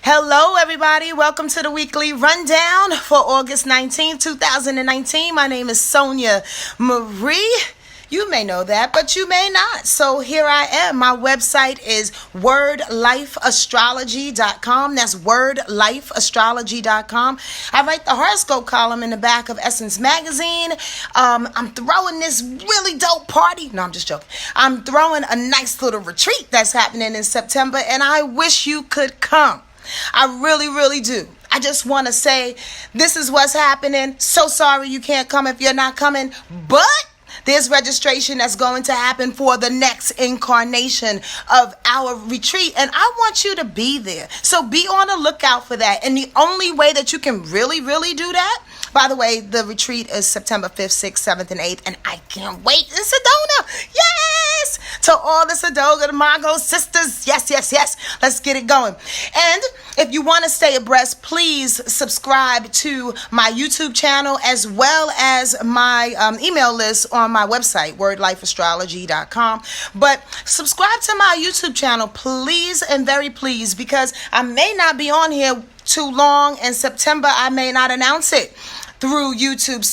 Hello, everybody. Welcome to the weekly rundown for August 19th, 2019. My name is Sonja Marie. You may know that, but you may not. So here I am. My website is wordlifeastrology.com. That's wordlifeastrology.com. I write the horoscope column in the back of Essence Magazine. I'm throwing this really dope party. No, I'm just joking. I'm throwing a nice little retreat that's happening in September, and I wish you could come. I really, really do. I just want to say this is what's happening. So sorry you can't come if you're not coming, but there's registration that's going to happen for the next incarnation of our retreat, and I want you to be there. So be on the lookout for that. And the only way that you can really, really do that, by the way, the retreat is September 5th, 6th, 7th, and 8th, and I can't wait in Sedona. Yes! To all the Sedona, the Margot sisters. Yes, yes, yes. Let's get it going. And if you want to stay abreast, please subscribe to my YouTube channel as well as my email list on my website, wordlifeastrology.com. But subscribe to my YouTube channel, please and very please, because I may not be on here too long. In September, I may not announce it through YouTube.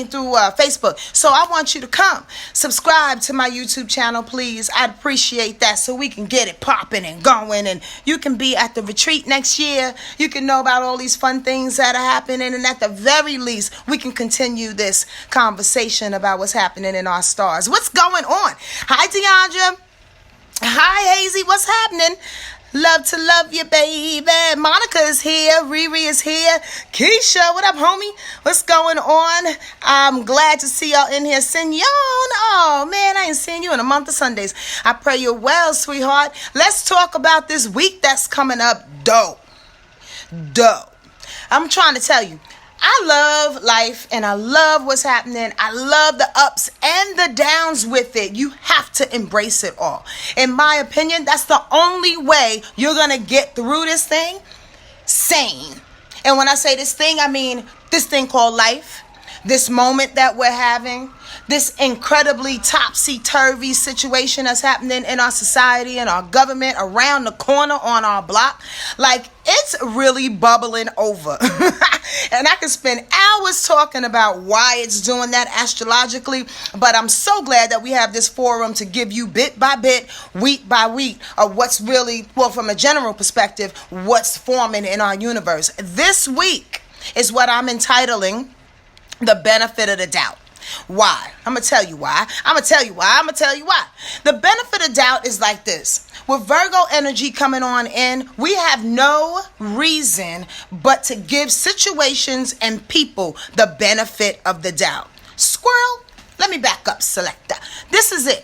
Through Facebook. So I want you to come subscribe to my YouTube channel, please. I'd appreciate that so we can get it popping and going, and you can be at the retreat next year. You can know about all these fun things that are happening, and at the very least, we can continue this conversation about what's happening in our stars. What's going on? Hi, Deandra. Hi, Hazy. What's happening? Love to love you, baby. Monica is here. Riri is here. Keisha, what up, homie? What's going on? I'm glad to see y'all in here. Senyon. Oh, man, I ain't seen you in a month of Sundays. I pray you're well, sweetheart. Let's talk about this week that's coming up. Dope. I'm trying to tell you, I love life and I love what's happening. I love the ups and the downs with it. You have to embrace it all. In my opinion, that's the only way you're going to get through this thing sane. And when I say this thing, I mean this thing called life, this moment that we're having, this incredibly topsy-turvy situation that's happening in our society and our government, around the corner on our block. Like, it's really bubbling over. And I can spend hours talking about why it's doing that astrologically, but I'm so glad that we have this forum to give you bit by bit, week by week, of what's really, well, from a general perspective, what's forming in our universe. This week is what I'm entitling the benefit of the doubt. Why? I'm going to tell you why. The benefit of doubt is like this. With Virgo energy coming on in, we have no reason but to give situations and people the benefit of the doubt. Squirrel, let me back up, selector. This is it.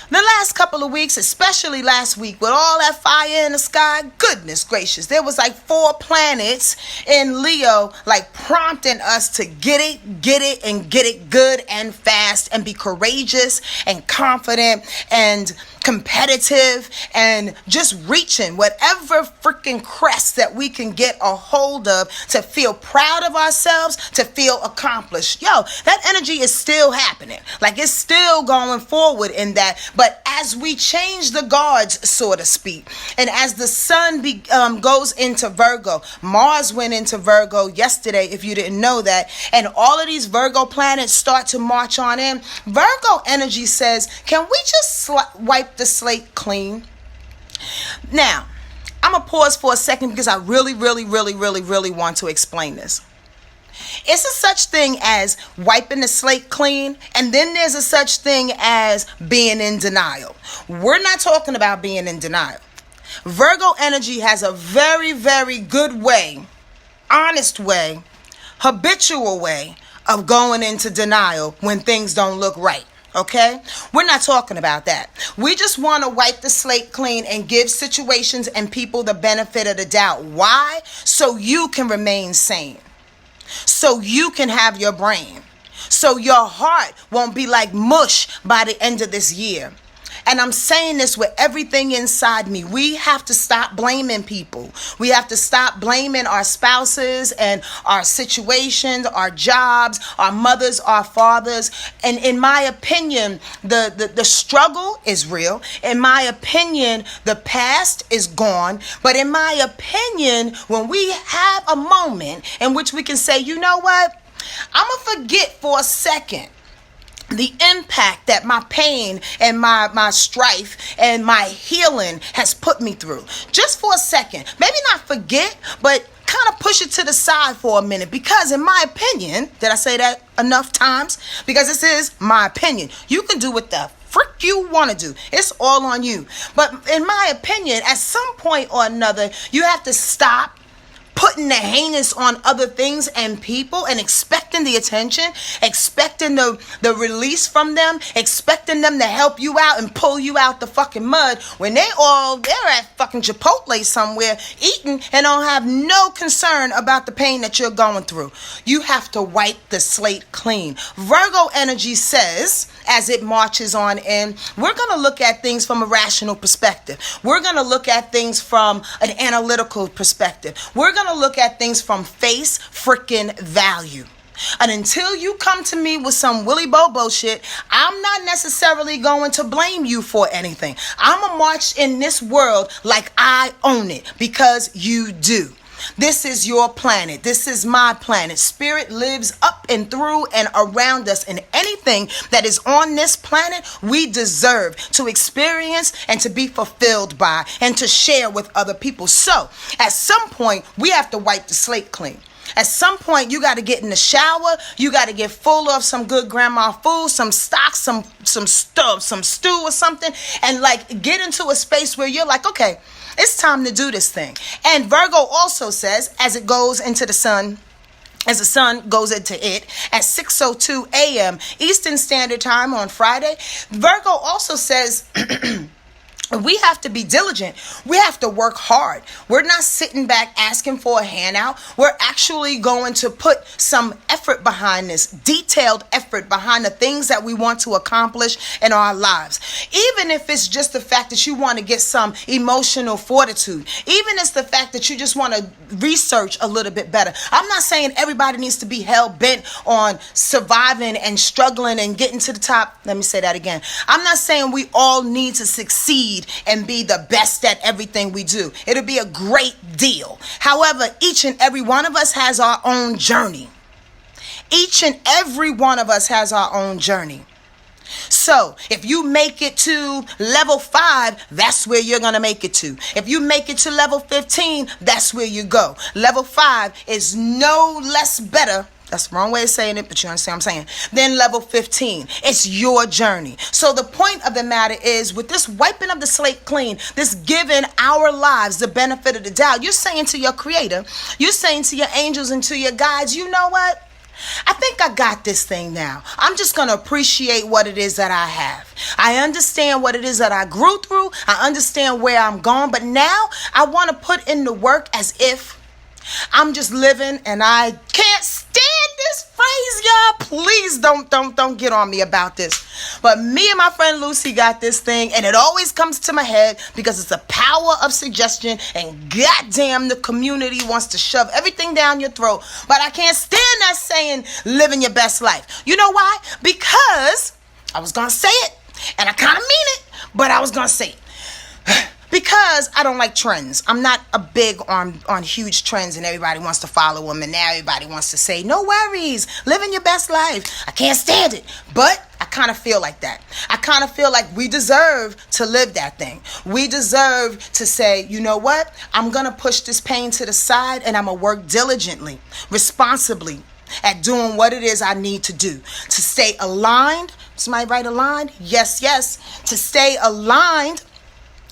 The last couple of weeks, especially last week, with all that fire in the sky, goodness gracious, there was like 4 planets in Leo, like prompting us to get it, and get it good and fast, and be courageous and confident and competitive and just reaching whatever freaking crest that we can get a hold of, to feel proud of ourselves, to feel accomplished. That energy is still happening. Like, it's still going forward in that. But as we change the guards, so to speak, and as the sun goes into Virgo, Mars went into Virgo yesterday, if you didn't know that, and all of these Virgo planets start to march on in, Virgo energy says, can we just wipe the slate clean? Now, I'm going to pause for a second because I really want to explain this. It's a such thing as wiping the slate clean, and then there's a such thing as being in denial. We're not talking about being in denial. Virgo energy has a very good way, honest way, habitual way of going into denial when things don't look right. Okay? We're not talking about that. We just want to wipe the slate clean and give situations and people the benefit of the doubt. Why? So you can remain sane. So you can have your brain. So your heart won't be like mush by the end of this year. And I'm saying this with everything inside me. We have to stop blaming people. We have to stop blaming our spouses and our situations, our jobs, our mothers, our fathers. And in my opinion, the struggle is real. In my opinion, the past is gone. But in my opinion, when we have a moment in which we can say, you know what? I'm going to forget for a second the impact that my pain and my strife and my healing has put me through. Just for a second. Maybe not forget, but kind of push it to the side for a minute. Because in my opinion, did I say that enough times? Because this is my opinion. You can do what the frick you want to do. It's all on you. But in my opinion, at some point or another, you have to stop putting the heinous on other things and people and expecting the attention, expecting the release from them, expecting them to help you out and pull you out the fucking mud when they're at fucking Chipotle somewhere eating and don't have no concern about the pain that you're going through. You have to wipe the slate clean. Virgo energy says, as it marches on in, we're going to look at things from a rational perspective. We're going to look at things from an analytical perspective. We're going to look at things from face freaking value. And until you come to me with some willy bobo shit, I'm not necessarily going to blame you for anything. I'm going to march in this world like I own it, because you do. This is your planet. This is my planet. Spirit lives up and through and around us. And anything that is on this planet, we deserve to experience and to be fulfilled by and to share with other people. So at some point, we have to wipe the slate clean. At some point, you got to get in the shower. You got to get full of some good grandma food, some stock, some stew or something, and like get into a space where you're like, okay, it's time to do this thing. And Virgo also says, as it goes into the sun, as the sun goes into it at 6:02 a.m. Eastern Standard Time on Friday, Virgo also says we have to be diligent. We have to work hard. We're not sitting back asking for a handout. We're actually going to put some effort behind this, detailed effort behind the things that we want to accomplish in our lives. Even if it's just the fact that you want to get some emotional fortitude, even if it's the fact that you just want to research a little bit better. I'm not saying everybody needs to be hell bent on surviving and struggling and getting to the top. Let me say that again. I'm not saying we all need to succeed and be the best at everything we do. It'll be a great deal. However, each and every one of us has our own journey. Each and every one of us has our own journey. So if you make it to level 5, that's where you're going to make it to. If you make it to level 15, that's where you go. Level 5 is no less better. That's the wrong way of saying it, but you understand what I'm saying. Then level 15. It's your journey. So the point of the matter is, with this wiping of the slate clean, this giving our lives the benefit of the doubt, you're saying to your creator, you're saying to your angels and to your guides, you know what? I think I got this thing now. I'm just going to appreciate what it is that I have. I understand what it is that I grew through. I understand where I'm going. But now I want to put in the work as if I'm just living, and I can't stand this phrase, y'all. Please don't get on me about this. But me and my friend Lucy got this thing, and it always comes to my head because it's the power of suggestion, and goddamn, the community wants to shove everything down your throat. But I can't stand that saying, living your best life. You know why? Because I was going to say it, and I kind of mean it, but I was going to say it. Because I don't like trends. I'm not a big on huge trends and everybody wants to follow them, and now everybody wants to say, no worries, living your best life. I can't stand it. But I kind of feel like that. I kind of feel like we deserve to live that thing. We deserve to say, you know what? I'm going to push this pain to the side, and I'm going to work diligently, responsibly at doing what it is I need to do. To stay aligned. Somebody write aligned? Yes. To stay aligned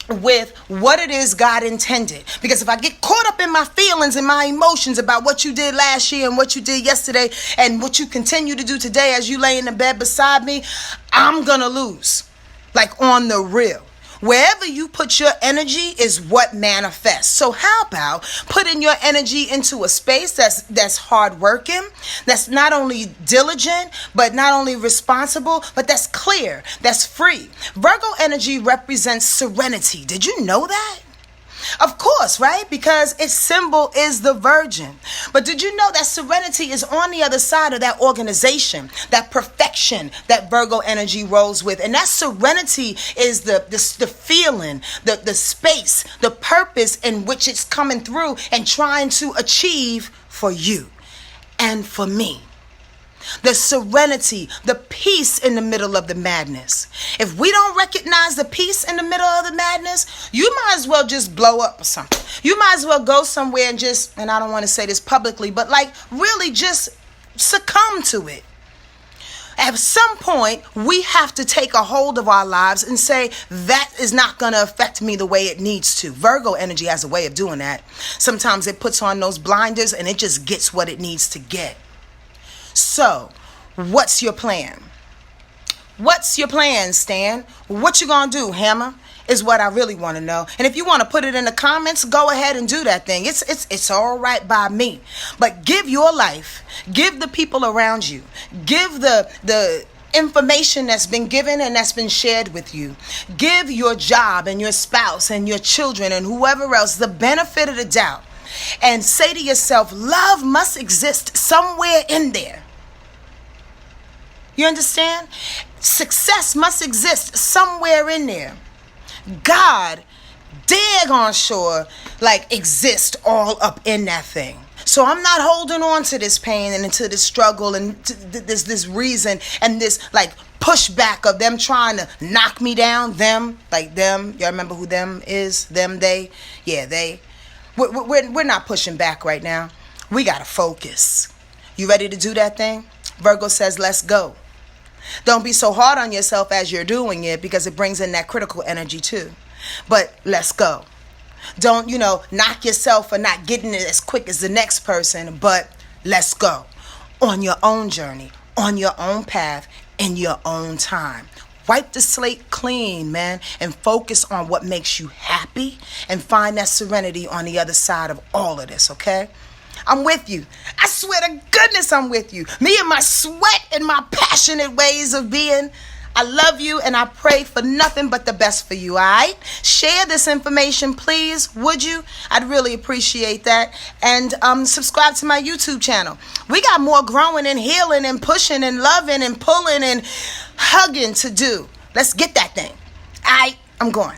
with what it is God intended. Because if I get caught up in my feelings and my emotions about what you did last year and what you did yesterday and what you continue to do today as you lay in the bed beside me, I'm gonna lose. Like on the real. Wherever you put your energy is what manifests. So how about putting your energy into a space that's hardworking, that's not only diligent, but not only responsible, but that's clear, that's free. Virgo energy represents serenity. Did you know that? Of course, right? Because its symbol is the Virgin. But did you know that serenity is on the other side of that organization, that perfection that Virgo energy rolls with? And that serenity is the feeling, the space, the purpose in which it's coming through and trying to achieve for you and for me. The serenity, the peace in the middle of the madness. If we don't recognize the peace in the middle of the madness, you might as well just blow up or something. You might as well go somewhere and just, and I don't want to say this publicly, but like really just succumb to it. At some point, we have to take a hold of our lives and say, that is not going to affect me the way it needs to. Virgo energy has a way of doing that. Sometimes it puts on those blinders and it just gets what it needs to get. So, what's your plan? What's your plan, Stan? What you gonna do, Hammer? Is what I really want to know. And if you want to put it in the comments, go ahead and do that thing. It's all right by me. But give your life, give the people around you, give the information that's been given and that's been shared with you. Give your job and your spouse and your children and whoever else the benefit of the doubt. And say to yourself, love must exist somewhere in there. You understand? Success must exist somewhere in there. God, daggone sure, like exist all up in that thing. So I'm not holding on to this pain and to this struggle and to this reason and this like pushback of them trying to knock me down. Them, like them. Y'all remember who them is? Them, they. Yeah, they. We're not pushing back right now. We got to focus. You ready to do that thing? Virgo says, let's go. Don't be so hard on yourself as you're doing it because it brings in that critical energy too. But let's go. Don't, knock yourself for not getting it as quick as the next person, but let's go. On your own journey, on your own path, in your own time. Wipe the slate clean, man, and focus on what makes you happy and find that serenity on the other side of all of this, okay? I'm with you. I swear to goodness I'm with you. Me and my sweat and my passionate ways of being. I love you and I pray for nothing but the best for you, all right? Share this information, please, would you? I'd really appreciate that. And subscribe to my YouTube channel. We got more growing and healing and pushing and loving and pulling and hugging to do. Let's get that thing. All right, I'm going.